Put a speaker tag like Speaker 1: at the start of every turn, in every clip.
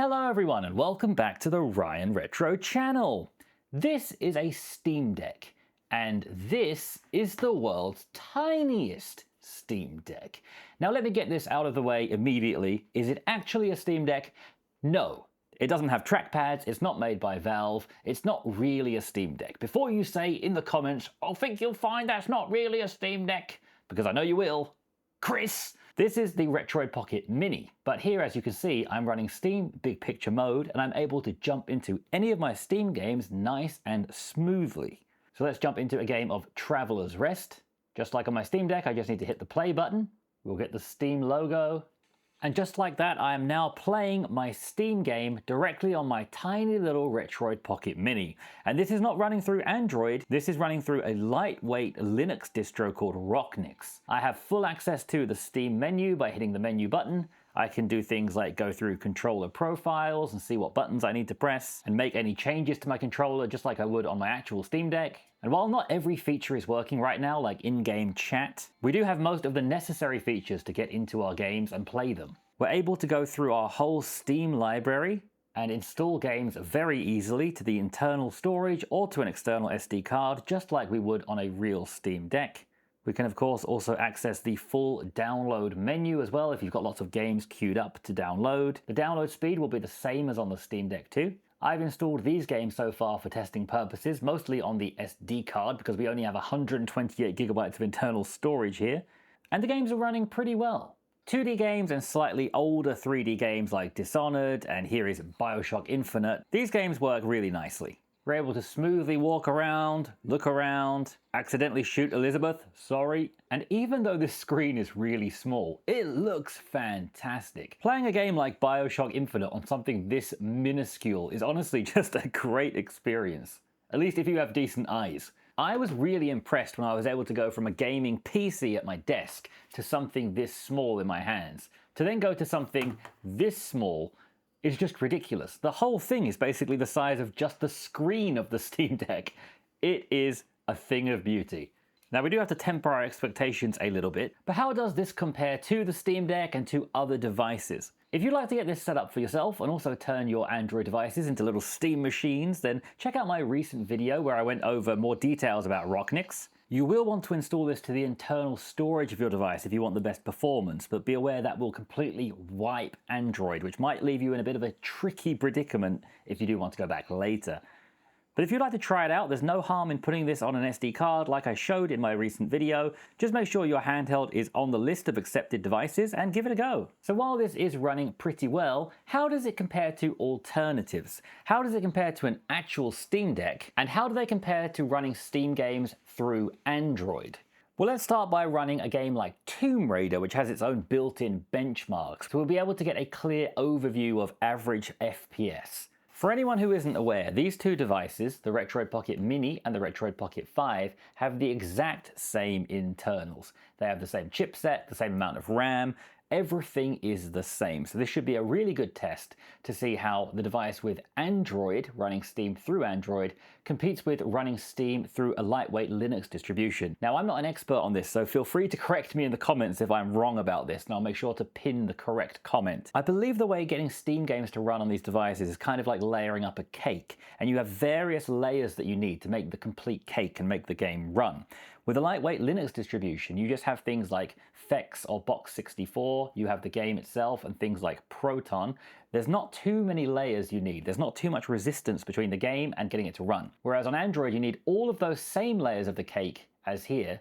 Speaker 1: Hello everyone and welcome back to the Ryan Retro channel. This is a Steam Deck and this is the world's tiniest Steam Deck. Now let me get this out of the way immediately. Is it actually a Steam Deck? No. It doesn't have trackpads, it's not made by Valve, it's not really a Steam Deck. Before you say in the comments, I think you'll find that's not really a Steam Deck, because I know you will, Chris! This is the Retroid Pocket Mini, but here as you can see I'm running Steam Big Picture mode and I'm able to jump into any of my Steam games nice and smoothly. So let's jump into a game of Traveler's Rest. Just like on my Steam Deck, I just need to hit the play button, we'll get the Steam logo, and just like that I am now playing my Steam game directly on my tiny little Retroid Pocket Mini. And this is not running through Android, this is running through a lightweight Linux distro called Rocknix. I have full access to the Steam menu by hitting the menu button. I can do things like go through controller profiles and see what buttons I need to press and make any changes to my controller just like I would on my actual Steam Deck. And while not every feature is working right now, like in-game chat, we do have most of the necessary features to get into our games and play them. We're able to go through our whole Steam library and install games very easily to the internal storage or to an external SD card, just like we would on a real Steam Deck. We can of course also access the full download menu as well if you've got lots of games queued up to download. The download speed will be the same as on the Steam Deck too. I've installed these games so far for testing purposes, mostly on the SD card because we only have 128 gigabytes of internal storage here, and the games are running pretty well. 2D games and slightly older 3D games like Dishonored, and here is BioShock Infinite, these games work really nicely. We're able to smoothly walk around, look around, accidentally shoot Elizabeth, sorry. And even though this screen is really small, it looks fantastic. Playing a game like BioShock Infinite on something this minuscule is honestly just a great experience. At least if you have decent eyes. I was really impressed when I was able to go from a gaming PC at my desk to something this small in my hands. To then go to something this small is just ridiculous. The whole thing is basically the size of just the screen of the Steam Deck. It is a thing of beauty. Now we do have to temper our expectations a little bit, but how does this compare to the Steam Deck and to other devices? If you'd like to get this set up for yourself and also turn your Android devices into little Steam machines, then check out my recent video where I went over more details about Rocknix. You will want to install this to the internal storage of your device if you want the best performance, but be aware that will completely wipe Android, which might leave you in a bit of a tricky predicament if you do want to go back later. But if you'd like to try it out, there's no harm in putting this on an SD card like I showed in my recent video. Just make sure your handheld is on the list of accepted devices and give it a go. So while this is running pretty well, how does it compare to alternatives? How does it compare to an actual Steam Deck? And how do they compare to running Steam games through Android? Well, let's start by running a game like Tomb Raider, which has its own built-in benchmarks. So we'll be able to get a clear overview of average FPS. For anyone who isn't aware, these two devices, the Retroid Pocket Mini and the Retroid Pocket 5, have the exact same internals. They have the same chipset, the same amount of RAM, everything is the same. So this should be a really good test to see how the device with Android, running Steam through Android, competes with running Steam through a lightweight Linux distribution. Now I'm not an expert on this, so feel free to correct me in the comments if I'm wrong about this, and I'll make sure to pin the correct comment. I believe the way getting Steam games to run on these devices is kind of like layering up a cake, and you have various layers that you need to make the complete cake and make the game run. With a lightweight Linux distribution, you just have things like FEX or Box64, you have the game itself and things like Proton. There's not too many layers you need. There's not too much resistance between the game and getting it to run. Whereas on Android, you need all of those same layers of the cake as here,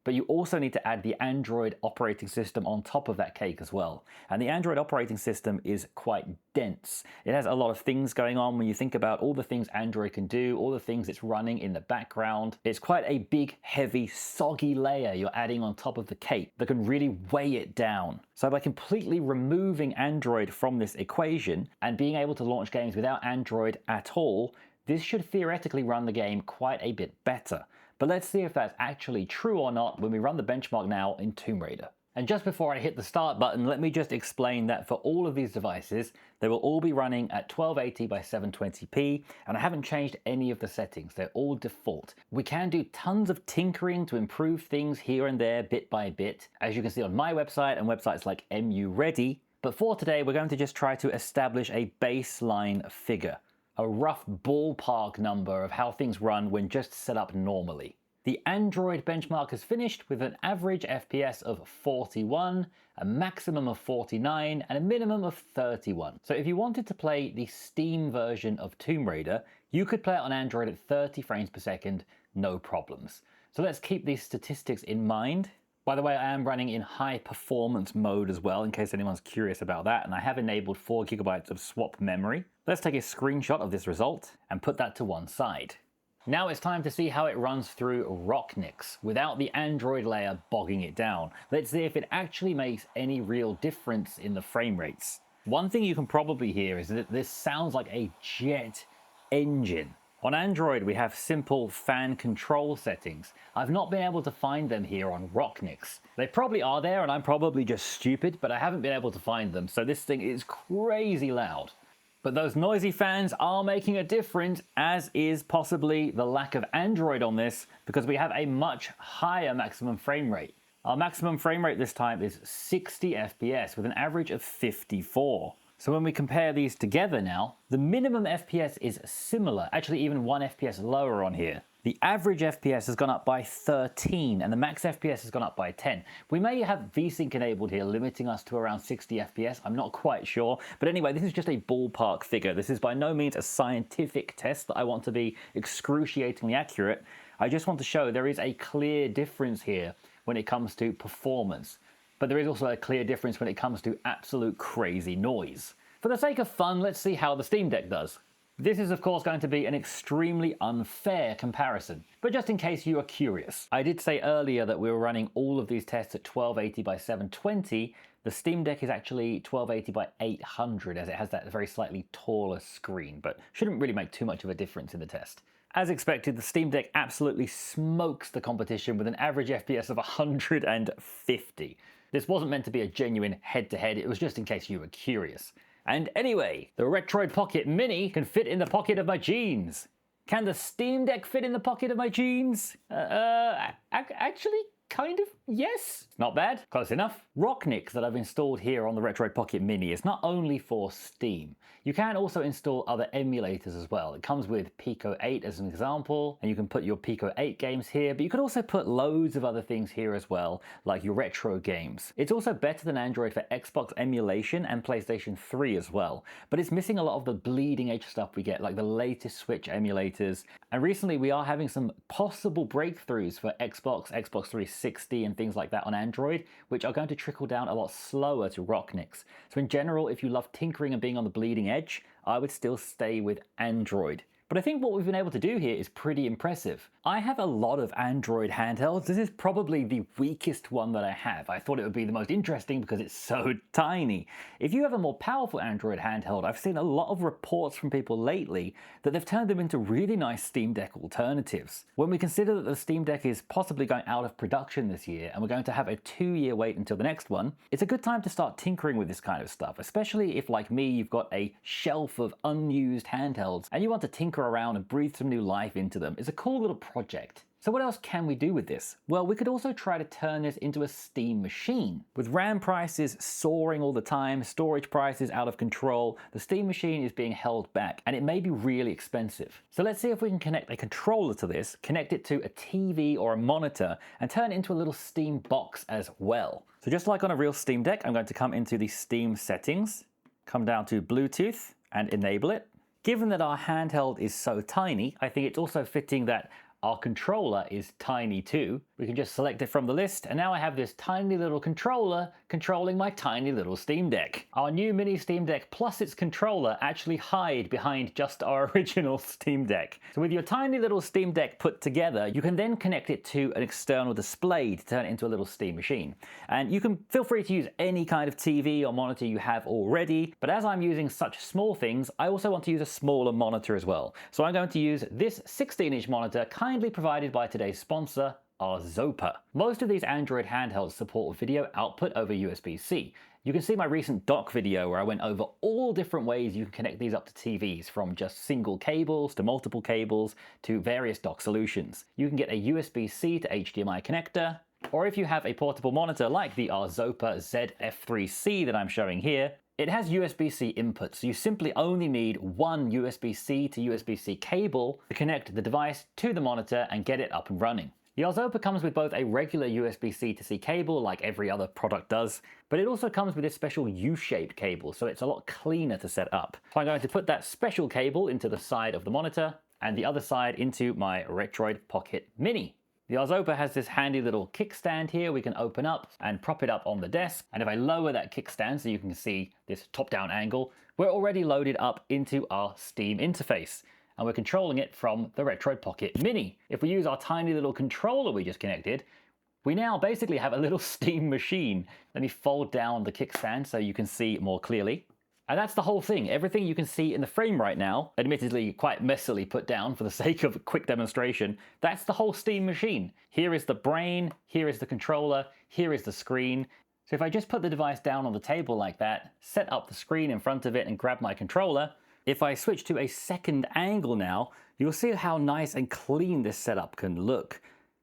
Speaker 1: but you also need to add the Android operating system on top of that cake as well. And the Android operating system is quite dense. It has a lot of things going on when you think about all the things Android can do, all the things it's running in the background. It's quite a big, heavy, soggy layer you're adding on top of the cake that can really weigh it down. So by completely removing Android from this equation and being able to launch games without Android at all, this should theoretically run the game quite a bit better. But let's see if that's actually true or not when we run the benchmark now in Tomb Raider. And just before I hit the start button, let me just explain that for all of these devices, they will all be running at 1280 by 720p, and I haven't changed any of the settings. They're all default. We can do tons of tinkering to improve things here and there bit by bit. As you can see on my website and websites like MU Ready, But for today, we're going to just try to establish a baseline figure, a rough ballpark number of how things run when just set up normally. The Android benchmark is finished with an average FPS of 41, a maximum of 49, and a minimum of 31. So if you wanted to play the Steam version of Tomb Raider, you could play it on Android at 30 frames per second, no problems. So let's keep these statistics in mind. By the way, I am running in high performance mode as well, in case anyone's curious about that, and I have enabled 4 GB of swap memory. Let's take a screenshot of this result and put that to one side. Now it's time to see how it runs through Rocknix without the Android layer bogging it down. Let's see if it actually makes any real difference in the frame rates. One thing you can probably hear is that this sounds like a jet engine. On Android, we have simple fan control settings. I've not been able to find them here on Rocknix. They probably are there and I'm probably just stupid, but I haven't been able to find them, so this thing is crazy loud. But those noisy fans are making a difference, as is possibly the lack of Android on this, because we have a much higher maximum frame rate. Our maximum frame rate this time is 60 FPS with an average of 54. So when we compare these together now, the minimum FPS is similar, actually even 1 FPS lower on here. The average FPS has gone up by 13 and the max FPS has gone up by 10. We may have VSync enabled here, limiting us to around 60 FPS. I'm not quite sure. But anyway, this is just a ballpark figure. This is by no means a scientific test that I want to be excruciatingly accurate. I just want to show there is a clear difference here when it comes to performance. But there is also a clear difference when it comes to absolute crazy noise. For the sake of fun, let's see how the Steam Deck does. This is of course going to be an extremely unfair comparison, but just in case you are curious. I did say earlier that we were running all of these tests at 1280 by 720. The Steam Deck is actually 1280 by 800 as it has that very slightly taller screen, but shouldn't really make too much of a difference in the test. As expected, the Steam Deck absolutely smokes the competition with an average FPS of 150. This wasn't meant to be a genuine head-to-head, it was just in case you were curious. And anyway, the Retroid Pocket Mini can fit in the pocket of my jeans. Can the Steam Deck fit in the pocket of my jeans? Actually, kind of, yes. Not bad, close enough. Rocknix that I've installed here on the Retroid Pocket Mini is not only for Steam. You can also install other emulators as well. It comes with Pico 8 as an example, and you can put your Pico 8 games here, but you can also put loads of other things here as well, like your retro games. It's also better than Android for Xbox emulation and PlayStation 3 as well, but it's missing a lot of the bleeding edge stuff we get, like the latest Switch emulators. And recently we are having some possible breakthroughs for Xbox 360 and things like that on Android, which are going to trickle down a lot slower to Rocknix. So in general, if you love tinkering and being on the bleeding edge, I would still stay with Android. But I think what we've been able to do here is pretty impressive. I have a lot of Android handhelds. This is probably the weakest one that I have. I thought it would be the most interesting because it's so tiny. If you have a more powerful Android handheld, I've seen a lot of reports from people lately that they've turned them into really nice Steam Deck alternatives. When we consider that the Steam Deck is possibly going out of production this year and we're going to have a 2-year wait until the next one, it's a good time to start tinkering with this kind of stuff, especially if, like me, you've got a shelf of unused handhelds and you want to tinker around and breathe some new life into them. It's a cool little project. So what else can we do with this? Well, we could also try to turn this into a Steam machine. With RAM prices soaring all the time, storage prices out of control, the Steam machine is being held back and it may be really expensive. So let's see if we can connect a controller to this, connect it to a TV or a monitor, and turn it into a little Steam box as well. So just like on a real Steam Deck, I'm going to come into the Steam settings, come down to Bluetooth and enable it. Given that our handheld is so tiny, I think it's also fitting that our controller is tiny too. We can just select it from the list, and now I have this tiny little controller controlling my tiny little Steam Deck. Our new mini Steam Deck plus its controller actually hide behind just our original Steam Deck. So with your tiny little Steam Deck put together, you can then connect it to an external display to turn it into a little Steam machine. And you can feel free to use any kind of TV or monitor you have already, but as I'm using such small things, I also want to use a smaller monitor as well. So I'm going to use this 16-inch monitor kindly provided by today's sponsor, Arzopa. Most of these Android handhelds support video output over USB-C. You can see my recent dock video where I went over all different ways you can connect these up to TVs, from just single cables to multiple cables to various dock solutions. You can get a USB-C to HDMI connector, Or if you have a portable monitor like the Arzopa ZF3C that I'm showing here, it has USB-C inputs, so you simply only need one USB-C to USB-C cable to connect the device to the monitor and get it up and running. The Arzopa comes with both a regular USB-C to C cable like every other product does, but it also comes with this special U-shaped cable, so it's a lot cleaner to set up. So I'm going to put that special cable into the side of the monitor and the other side into my Retroid Pocket Mini. The Arzopa has this handy little kickstand here we can open up and prop it up on the desk. And if I lower that kickstand so you can see this top-down angle, we're already loaded up into our Steam interface. And we're controlling it from the Retroid Pocket Mini. If we use our tiny little controller we just connected, we now basically have a little Steam machine. Let me fold down the kickstand so you can see more clearly. And that's the whole thing. Everything you can see in the frame right now, admittedly quite messily put down for the sake of a quick demonstration, that's the whole Steam machine. Here is the brain, here is the controller, here is the screen. So if I just put the device down on the table like that, set up the screen in front of it and grab my controller, if I switch to a second angle now, you'll see how nice and clean this setup can look.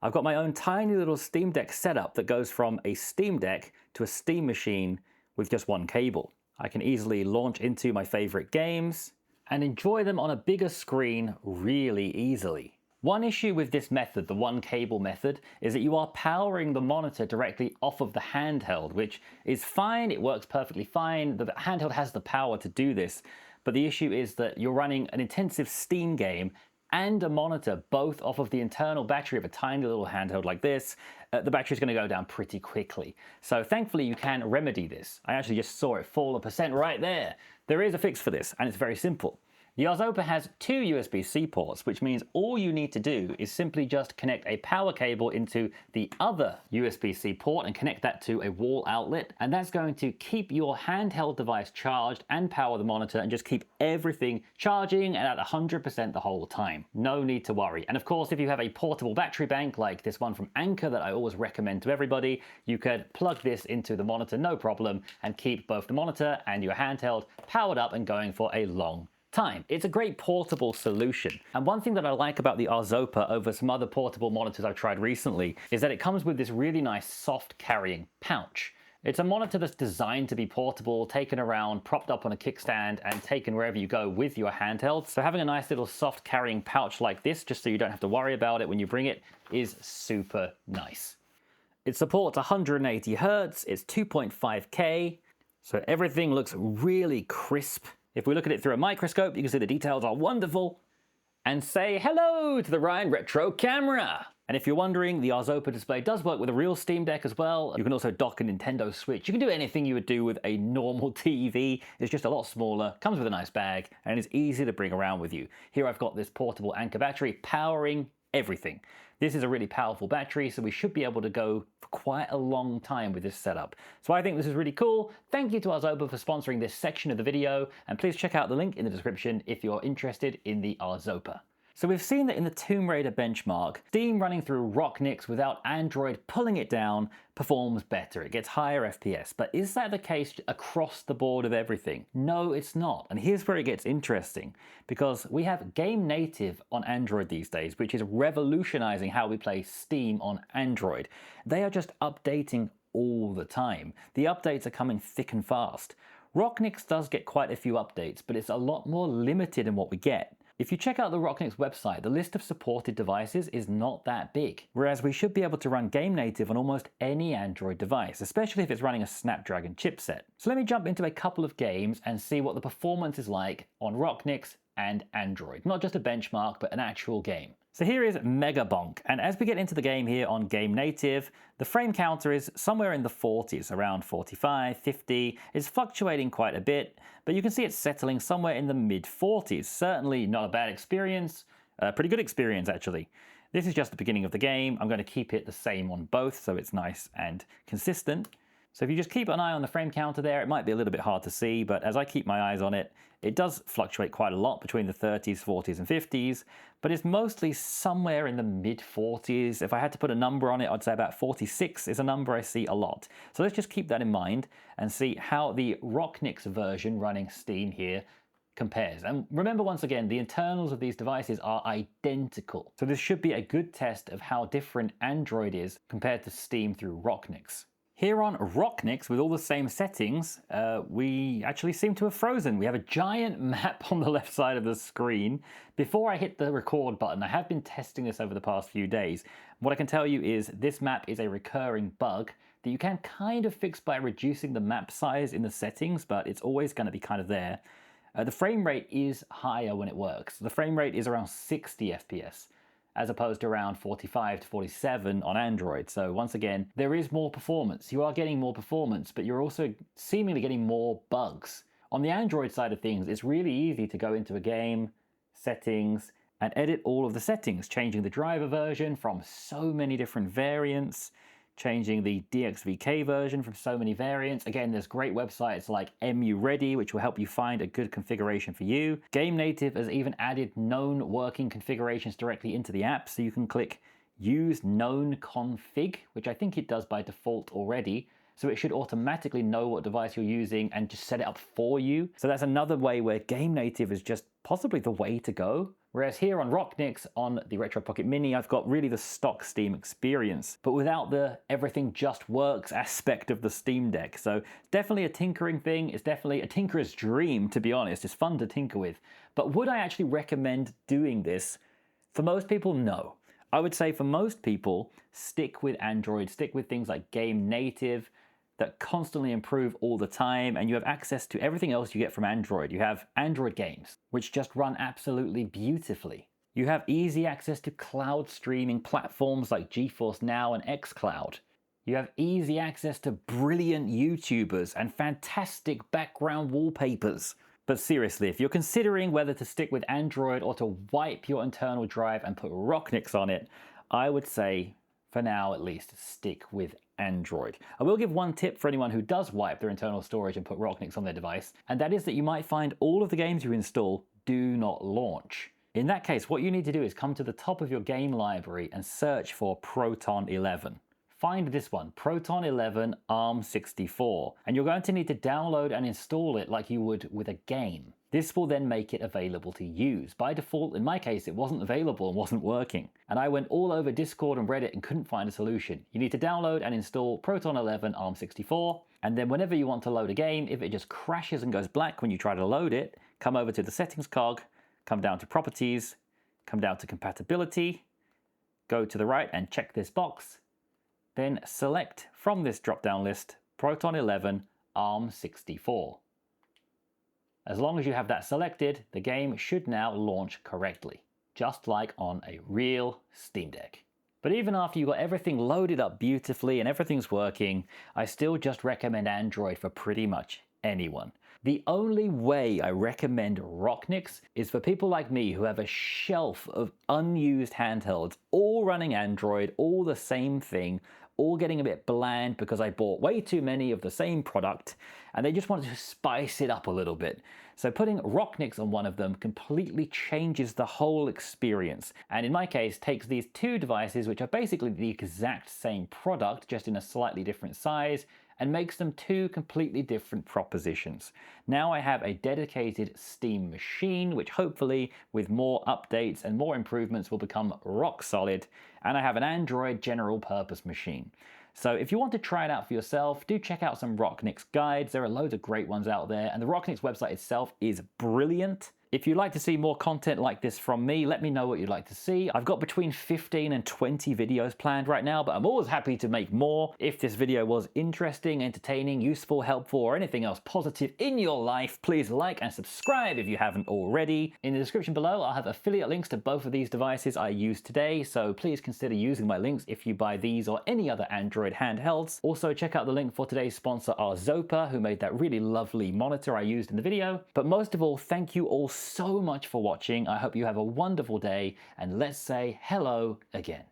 Speaker 1: I've got my own tiny little Steam Deck setup that goes from a Steam Deck to a Steam machine with just one cable. I can easily launch into my favorite games and enjoy them on a bigger screen really easily. One issue with this method, the one cable method, is that you are powering the monitor directly off of the handheld, which is fine, it works perfectly fine. The handheld has the power to do this, but the issue is that you're running an intensive Steam game and a monitor both off of the internal battery of a tiny little handheld like this. The battery's going to go down pretty quickly. So thankfully you can remedy this. I actually just saw it fall 1% right there. There is a fix for this and it's very simple. The Arzopa has two USB-C ports, which means all you need to do is simply just connect a power cable into the other USB-C port and connect that to a wall outlet. And that's going to keep your handheld device charged and power the monitor and just keep everything charging and at 100% the whole time. No need to worry. And of course, if you have a portable battery bank like this one from Anker that I always recommend to everybody, you could plug this into the monitor, no problem, and keep both the monitor and your handheld powered up and going for a long time. It's a great portable solution. And one thing that I like about the Arzopa over some other portable monitors I've tried recently is that it comes with this really nice soft carrying pouch. It's a monitor that's designed to be portable, taken around, propped up on a kickstand, and taken wherever you go with your handheld. So having a nice little soft carrying pouch like this, just so you don't have to worry about it when you bring it, is super nice. It supports 180 Hz, it's 2.5K, so everything looks really crisp. If we look at it through a microscope, you can see the details are wonderful. And say hello to the Ryan Retro camera. And if you're wondering, the Arzopa display does work with a real Steam Deck as well. You can also dock a Nintendo Switch. You can do anything you would do with a normal TV. It's just a lot smaller, comes with a nice bag, and it's easy to bring around with you. Here I've got this portable Anker battery powering everything. This is a really powerful battery, so we should be able to go for quite a long time with this setup. So I think this is really cool. Thank you to Arzopa for sponsoring this section of the video, and please check out the link in the description if you're interested in the Arzopa. So we've seen that in the Tomb Raider benchmark, Steam running through Rocknix without Android pulling it down performs better. It gets higher FPS. But is that the case across the board of everything? No, it's not. And here's where it gets interesting, because we have Game Native on Android these days, which is revolutionizing how we play Steam on Android. They are just updating all the time. The updates are coming thick and fast. Rocknix does get quite a few updates, but it's a lot more limited in what we get. If you check out the Rocknix website, the list of supported devices is not that big, whereas we should be able to run Game Native on almost any Android device, especially if it's running a Snapdragon chipset. So let me jump into a couple of games and see what the performance is like on Rocknix and Android. Not just a benchmark, but an actual game. So here is Megabonk, and as we get into the game here on Game Native, the frame counter is somewhere in the 40s, around 45, 50. It's fluctuating quite a bit, but you can see it's settling somewhere in the mid-40s. Certainly not a bad experience, a pretty good experience actually. This is just the beginning of the game. I'm going to keep it the same on both so it's nice and consistent. So if you just keep an eye on the frame counter there, it might be a little bit hard to see, but as I keep my eyes on it, it does fluctuate quite a lot between the 30s, 40s, and 50s, but it's mostly somewhere in the mid-40s. If I had to put a number on it, I'd say about 46 is a number I see a lot. So let's just keep that in mind and see how the Rocknix version running Steam here compares. And remember, once again, the internals of these devices are identical. So this should be a good test of how different Android is compared to Steam through Rocknix. Here on Rocknix, with all the same settings, we actually seem to have frozen. We have a giant map on the left side of the screen. Before I hit the record button, I have been testing this over the past few days. What I can tell you is this map is a recurring bug that you can kind of fix by reducing the map size in the settings, but it's always going to be kind of there. The frame rate is higher when it works. The frame rate is around 60 FPS. As opposed to around 45 to 47 on Android. So once again, there is more performance. You are getting more performance, but you're also seemingly getting more bugs. On the Android side of things, it's really easy to go into a game, settings, and edit all of the settings, changing the driver version from so many different variants, changing the DXVK version from so many variants. Again, there's great websites like EmuReady, which will help you find a good configuration for you. GameNative has even added known working configurations directly into the app, so you can click Use Known Config, which I think it does by default already. So it should automatically know what device you're using and just set it up for you. So that's another way where GameNative is just possibly the way to go. Whereas here on Rocknix, on the Retro Pocket Mini, I've got really the stock Steam experience, but without the everything just works aspect of the Steam Deck. So definitely a tinkering thing. It's definitely a tinkerer's dream, to be honest. It's fun to tinker with. But would I actually recommend doing this? For most people, no. I would say for most people, stick with Android, stick with things like GameNative, that constantly improve all the time, and you have access to everything else you get from Android. You have Android games, which just run absolutely beautifully. You have easy access to cloud streaming platforms like GeForce Now and xCloud. You have easy access to brilliant YouTubers and fantastic background wallpapers. But seriously, if you're considering whether to stick with Android or to wipe your internal drive and put Rocknix on it, I would say, for now at least, stick with Android. I will give one tip for anyone who does wipe their internal storage and put Rocknix on their device, and that is that you might find all of the games you install do not launch. In that case, what you need to do is come to the top of your game library and search for Proton 11. Find this one, Proton 11 ARM64, and you're going to need to download and install it like you would with a game. This will then make it available to use. By default, in my case, it wasn't available and wasn't working. And I went all over Discord and Reddit and couldn't find a solution. You need to download and install Proton 11 ARM64, and then whenever you want to load a game, if it just crashes and goes black when you try to load it, come over to the settings cog, come down to properties, come down to compatibility, go to the right and check this box, then select from this drop-down list Proton 11 ARM64. As long as you have that selected, the game should now launch correctly, just like on a real Steam Deck. But even after you've got everything loaded up beautifully and everything's working, I still just recommend Android for pretty much anyone. The only way I recommend Rocknix is for people like me who have a shelf of unused handhelds, all running Android, all the same thing, all getting a bit bland because I bought way too many of the same product and they just wanted to spice it up a little bit. So putting Rocknix on one of them completely changes the whole experience. And in my case, takes these two devices, which are basically the exact same product, just in a slightly different size, and makes them two completely different propositions. Now I have a dedicated Steam machine, which hopefully with more updates and more improvements will become rock solid, and I have an Android general purpose machine. So if you want to try it out for yourself, do check out some Rocknix guides. There are loads of great ones out there, and the Rocknix website itself is brilliant. If you'd like to see more content like this from me, let me know what you'd like to see. I've got between 15 and 20 videos planned right now, but I'm always happy to make more. If this video was interesting, entertaining, useful, helpful, or anything else positive in your life, please like and subscribe if you haven't already. In the description below, I'll have affiliate links to both of these devices I used today, so please consider using my links if you buy these or any other Android handhelds. Also, check out the link for today's sponsor, Arzopa, who made that really lovely monitor I used in the video. But most of all, thank you all so much for watching. I hope you have a wonderful day, and let's say hello again.